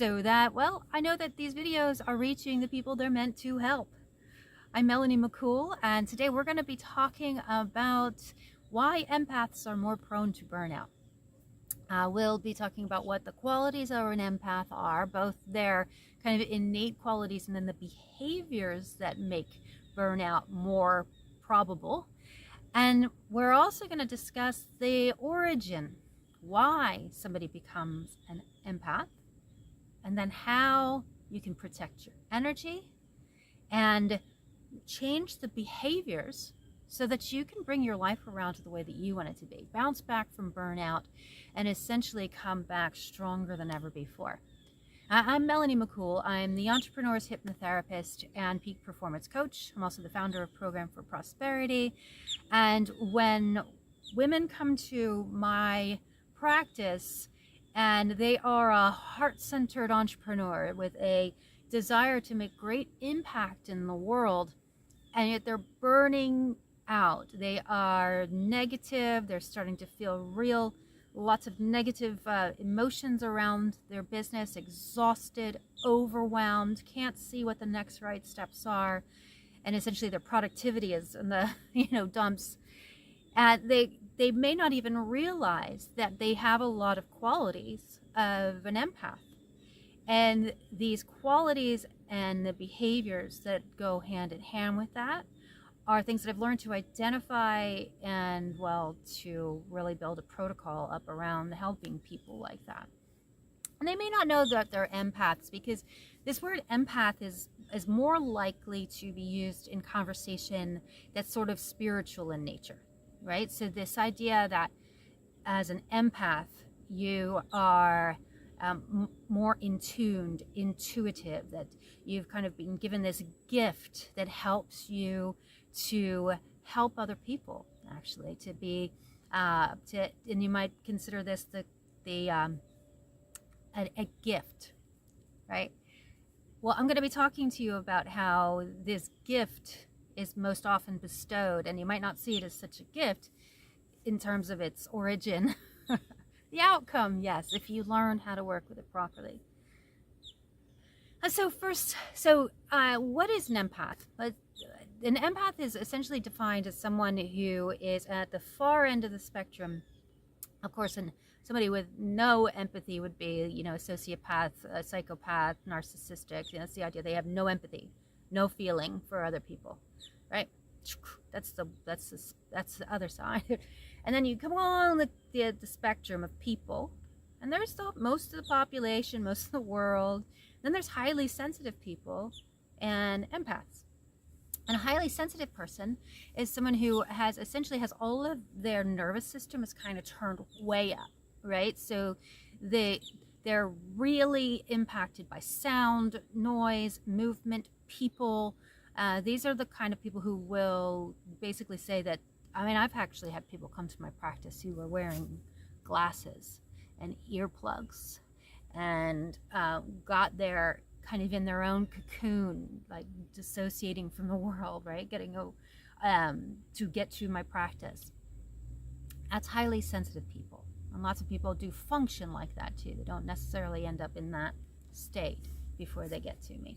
so that, well, I know that these videos are reaching the people they're meant to help. I'm Melanie McCool, and today we're going to be talking about why empaths are more prone to burnout. We'll be talking about what the qualities of an empath are, both their kind of innate qualities and then the behaviors that make burnout more probable. And we're also going to discuss the origin, why somebody becomes an empath, and then how you can protect your energy and change the behaviors so that you can bring your life around to the way that you want it to be. Bounce back from burnout and essentially come back stronger than ever before. I'm Melanie McCool. I'm the entrepreneur's hypnotherapist and peak performance coach. I'm also the founder of Program for Prosperity. And when women come to my practice and they are a heart-centered entrepreneur with a desire to make great impact in the world, and yet they're burning out, they are negative, they're starting to feel lots of negative emotions around their business, exhausted, overwhelmed, can't see what the next right steps are, and essentially their productivity is in the dumps. And they may not even realize that they have a lot of qualities of an empath. And these qualities and the behaviors that go hand in hand with that are things that I've learned to identify and, well, to really build a protocol up around helping people like that. And they may not know that they're empaths, because this word empath is more likely to be used in conversation that's sort of spiritual in nature, right? So this idea that as an empath, you are more intuitive, that you've kind of been given this gift that helps you to help other people, actually, to be, and you might consider this a gift, right? Well, I'm going to be talking to you about how this gift is most often bestowed, and you might not see it as such a gift in terms of its origin. The outcome, yes, if you learn how to work with it properly. So first, what is an empath? An empath is essentially defined as someone who is at the far end of the spectrum. Of course, somebody with no empathy would be, a sociopath, a psychopath, narcissistic. That's the idea. They have no empathy, no feeling for other people, right? That's the other side. And then you come along the spectrum of people, and there's most of the population, most of the world. Then there's highly sensitive people and empaths. And a highly sensitive person is someone who essentially has all of their nervous system is kind of turned way up, right? So they're really impacted by sound, noise, movement, people. These are the kind of people who will basically say that, I've actually had people come to my practice who were wearing glasses and earplugs and got there kind of in their own cocoon, like dissociating from the world, right? Getting to get to my practice. That's highly sensitive people. And lots of people do function like that too. They don't necessarily end up in that state before they get to me.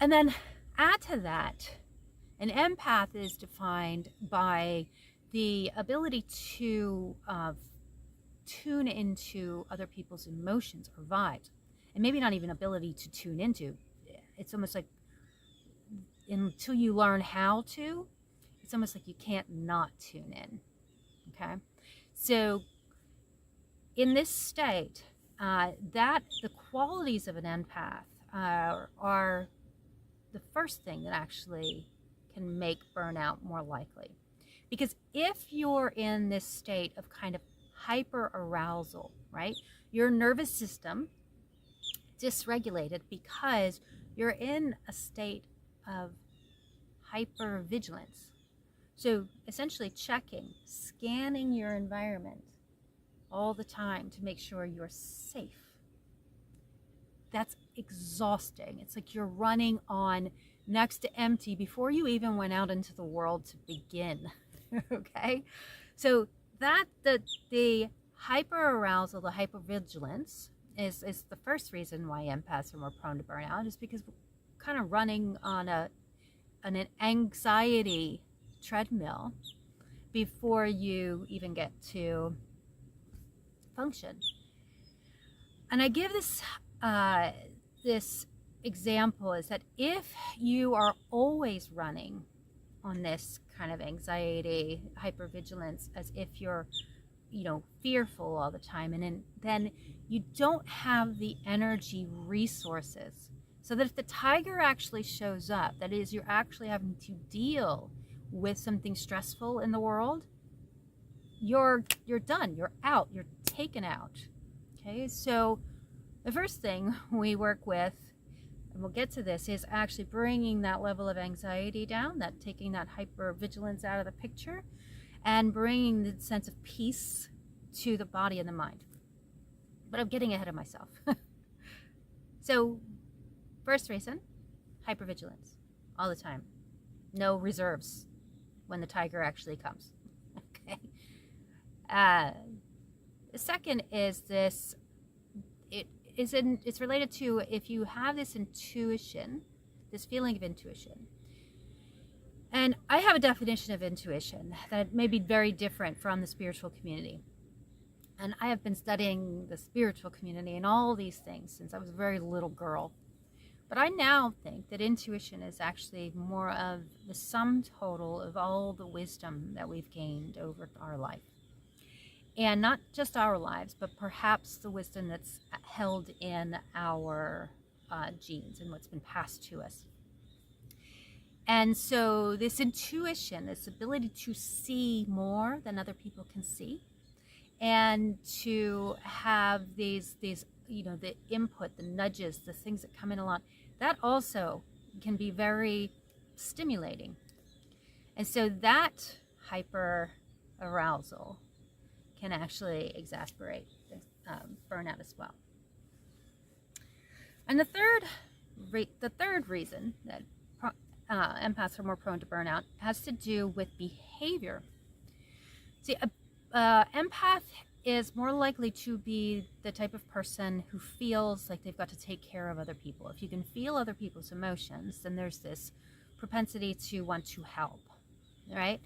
And then add to that, an empath is defined by the ability to tune into other people's emotions or vibes. And maybe not even ability to tune into. It's almost like until you learn how to, it's almost like you can't not tune in. Okay? So in this state, the qualities of an empath are the first thing that actually can make burnout more likely. Because if you're in this state of kind of hyper arousal, right? Your nervous system dysregulated because you're in a state of hyper-vigilance. So essentially scanning your environment all the time to make sure you're safe. That's exhausting. It's like you're running on next to empty before you even went out into the world to begin. Okay? So the hyper-arousal, the hyper-vigilance, is the first reason why empaths are more prone to burnout, is because we're kind of running on an anxiety treadmill before you even get to function. And I give this example is that if you are always running on this kind of anxiety, hyper-vigilance, as if you're, fearful all the time, and then you don't have the energy resources, so that if the tiger actually shows up, that is, you're actually having to deal with something stressful in the world, you're done, you're out, you're taken out. Okay, so the first thing we work with, and we'll get to this, is actually bringing that level of anxiety down, taking that hyper-vigilance out of the picture, and bringing the sense of peace to the body and the mind. But I'm getting ahead of myself. So, first reason, hyper-vigilance, all the time. No reserves when the tiger actually comes. Okay. The second is this, it's related to if you have this intuition, this feeling of intuition. And I have a definition of intuition that may be very different from the spiritual community. And I have been studying the spiritual community and all these things since I was a very little girl. But I now think that intuition is actually more of the sum total of all the wisdom that we've gained over our life. And not just our lives, but perhaps the wisdom that's held in our genes and what's been passed to us. And so this intuition, this ability to see more than other people can see, and to have these the input, the nudges, the things that come in a lot, that also can be very stimulating. And so that hyper arousal can actually exacerbate burnout as well. And the third reason that empaths are more prone to burnout has to do with behavior. See, empath is more likely to be the type of person who feels like they've got to take care of other people. If you can feel other people's emotions, then there's this propensity to want to help, right?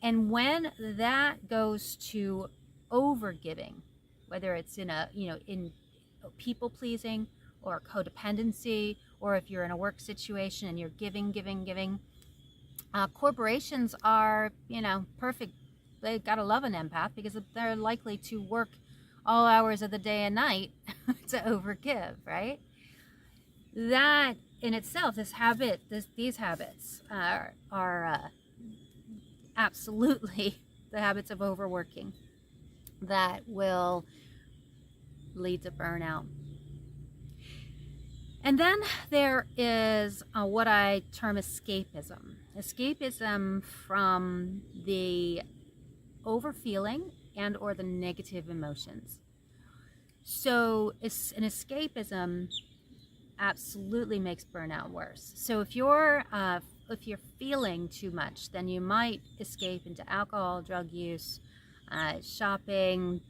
And when that goes to overgiving, whether it's in people pleasing or codependency, or if you're in a work situation and you're giving, corporations are, perfect. They gotta love an empath because they're likely to work all hours of the day and night to overgive, right? That in itself, these habits are absolutely the habits of overworking that will lead to burnout. And then there is what I term escapism. Escapism from the overfeeling and or the negative emotions. So an escapism absolutely makes burnout worse. So if you're feeling too much, then you might escape into alcohol, drug use, shopping,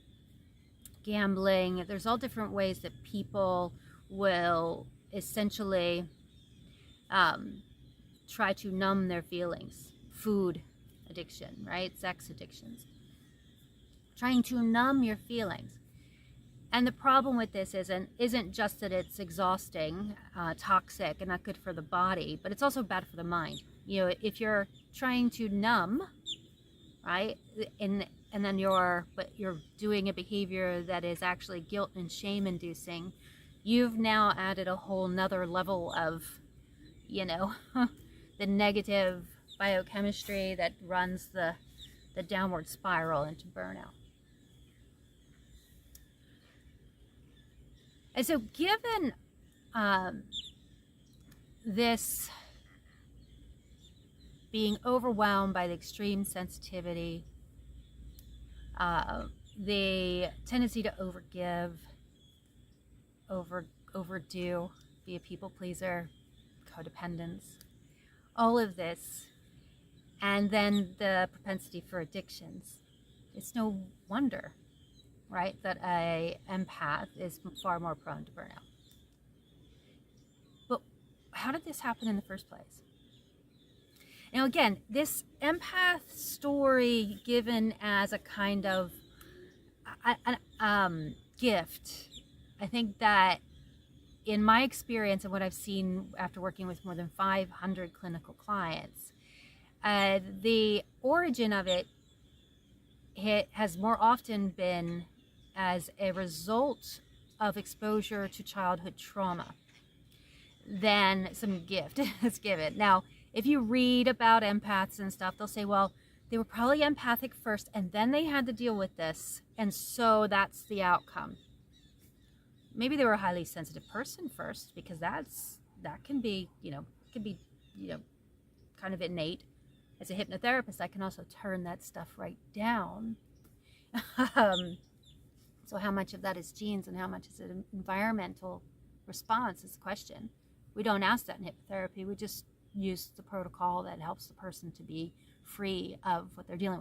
gambling. There's all different ways that people will essentially try to numb their feelings. Food addiction, right? Sex addictions. Trying to numb your feelings. And the problem with this isn't just that it's exhausting, toxic, and not good for the body, but it's also bad for the mind. If you're trying to numb, right, and then you're doing a behavior that is actually guilt and shame inducing, you've now added a whole nother level of, the negative biochemistry that runs the downward spiral into burnout. And so given this being overwhelmed by the extreme sensitivity, the tendency to overgive, overdo, be a people pleaser, codependence, all of this, and then the propensity for addictions, it's no wonder right? That a empath is far more prone to burnout. But how did this happen in the first place? Now, again, this empath story given as a kind of gift, I think that in my experience and what I've seen after working with more than 500 clinical clients, the origin of it has more often been as a result of exposure to childhood trauma than some gift that's given. Now, if you read about empaths and stuff, they'll say, well, they were probably empathic first and then they had to deal with this, and so that's the outcome. Maybe they were a highly sensitive person first, because that can be, kind of innate. As a hypnotherapist, I can also turn that stuff right down. So how much of that is genes and how much is it an environmental response is the question. We don't ask that in hypnotherapy. We just use the protocol that helps the person to be free of what they're dealing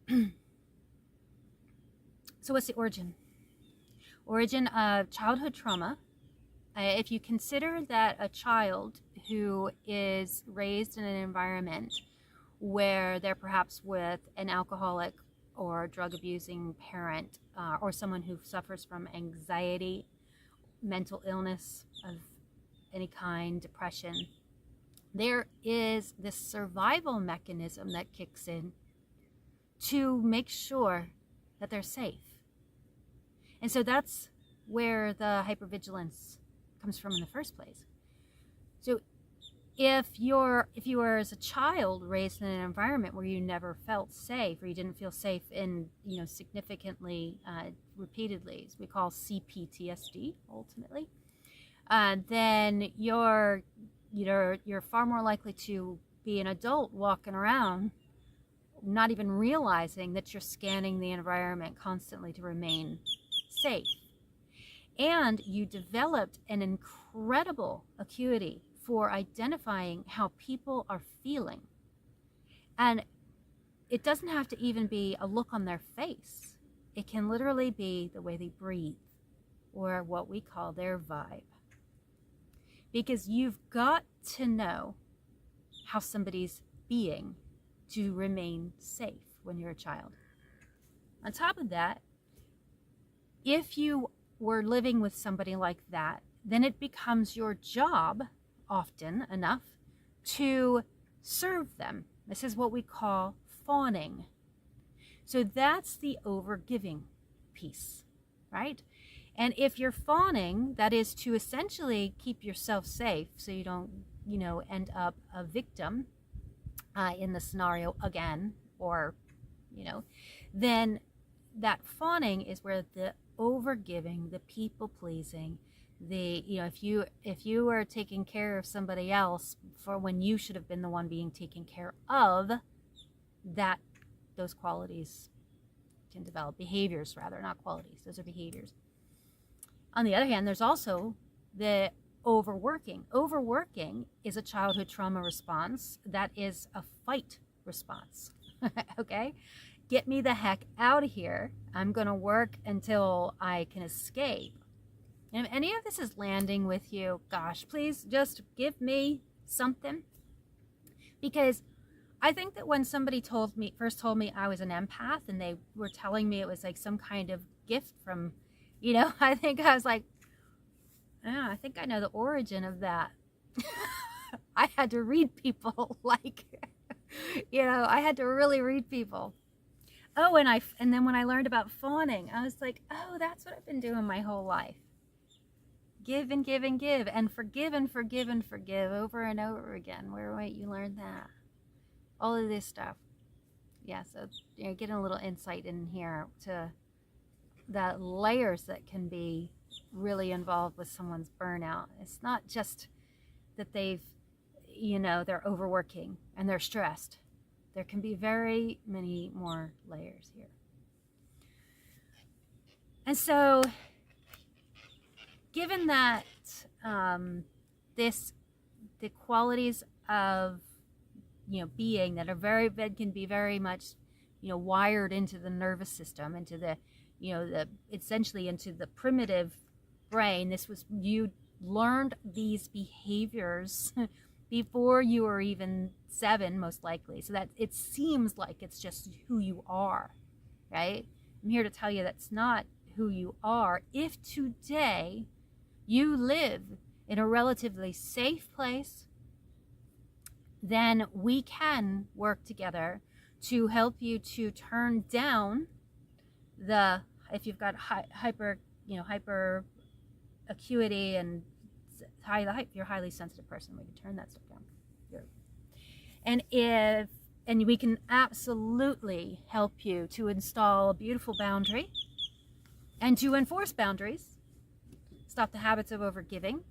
with. So what's the origin? Origin of childhood trauma. If you consider that a child who is raised in an environment where they're perhaps with an alcoholic or drug abusing parent, or someone who suffers from anxiety, mental illness of any kind, depression, there is this survival mechanism that kicks in to make sure that they're safe. And so that's where the hyper-vigilance comes from in the first place. So if you were as a child raised in an environment where you never felt safe, or you didn't feel safe in, significantly, repeatedly, as we call CPTSD ultimately, then you're far more likely to be an adult walking around not even realizing that you're scanning the environment constantly to remain safe. And you developed an incredible acuity for identifying how people are feeling. And it doesn't have to even be a look on their face. It can literally be the way they breathe, or what we call their vibe. Because you've got to know how somebody's being to remain safe when you're a child. On top of that, if you were living with somebody like that, then it becomes your job, often enough, to serve them. This is what we call fawning. So that's the overgiving piece, right? And if you're fawning, that is to essentially keep yourself safe so you don't, end up a victim in the scenario again, or, then that fawning is where the overgiving, the people pleasing, if you were taking care of somebody else for when you should have been the one being taken care of, that those qualities can develop. Behaviors, rather, not qualities. Those are behaviors. On the other hand, there's also the overworking. Overworking is a childhood trauma response that is a fight response. Okay? Get me the heck out of here. I'm going to work until I can escape. And if any of this is landing with you, gosh, please just give me something. Because I think that when somebody first told me I was an empath, and they were telling me it was like some kind of gift from, I think I was like, oh, I think I know the origin of that. I had to read people I had to really read people. Oh, and then when I learned about fawning, I was like, oh, that's what I've been doing my whole life. Give and give and give, and forgive and forgive and forgive over and over again. Where might you learn that? All of this stuff. Yeah, so getting a little insight in here to the layers that can be really involved with someone's burnout. It's not just that they're overworking and they're stressed. There can be very many more layers here. And so, given that the qualities of being that can be very much wired into the nervous system, into the, essentially into the primitive brain. This was, you learned these behaviors before you were even 7, most likely. So that it seems like it's just who you are, right? I'm here to tell you that's not who you are. If today you live in a relatively safe place, then we can work together to help you to turn down the, if you've got hyper acuity and you're a highly sensitive person, we can turn that stuff down. And we can absolutely help you to install a beautiful boundary and to enforce boundaries, stop the habits of overgiving,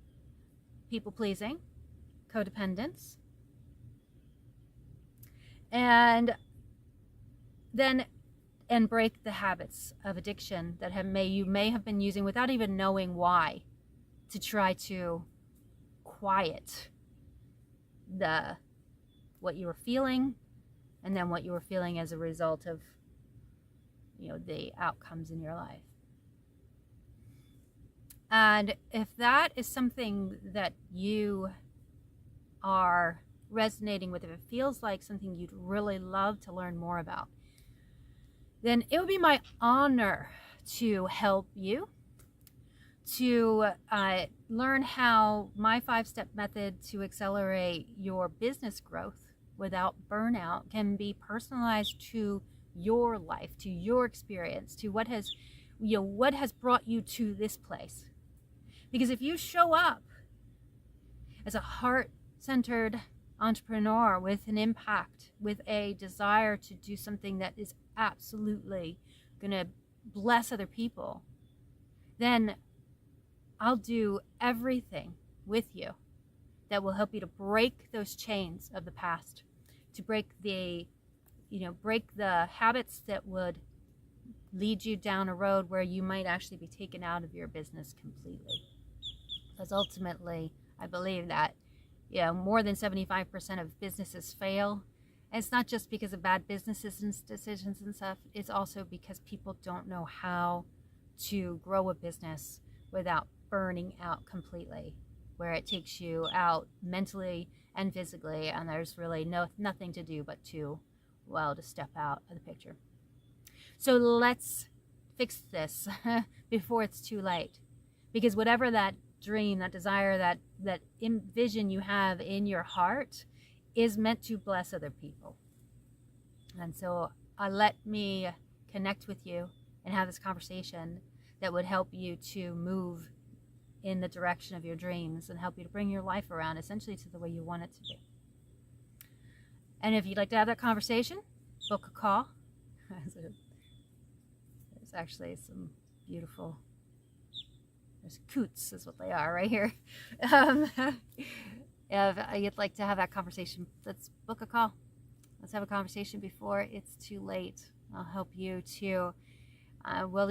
people pleasing, codependence, and break the habits of addiction that you may have been using without even knowing why, to try to quiet what you were feeling, and then what you were feeling as a result of the outcomes in your life. And if that is something that you are resonating with, if it feels like something you'd really love to learn more about, then it would be my honor to help you to learn how my 5-step method to accelerate your business growth without burnout can be personalized to your life, to your experience, to what has brought you to this place. Because if you show up as a heart-centered entrepreneur with an impact, with a desire to do something that is absolutely going to bless other people, then I'll do everything with you that will help you to break those chains of the past, to break the habits that would lead you down a road where you might actually be taken out of your business completely. Because ultimately, I believe that more than 75% of businesses fail. And it's not just because of bad business decisions and stuff. It's also because people don't know how to grow a business without burning out completely, where it takes you out mentally and physically, and there's really nothing to do but to step out of the picture. So let's fix this before it's too late. Because whatever that dream, that desire, that vision you have in your heart is meant to bless other people. And so let me connect with you and have this conversation that would help you to move in the direction of your dreams and help you to bring your life around essentially to the way you want it to be. And if you'd like to have that conversation, book a call. There's actually some beautiful, there's coots is what they are right here. If you'd like to have that conversation, let's book a call. Let's have a conversation before it's too late. I'll help you to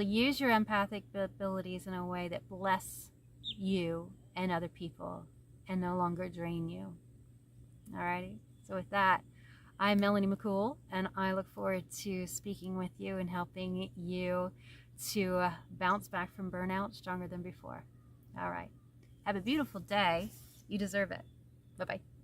use your empathic abilities in a way that bless you and other people and no longer drain you. Alrighty, so with that, I'm Melanie McCool, and I look forward to speaking with you and helping you to bounce back from burnout stronger than before. All right, have a beautiful day. You deserve it. Bye-bye.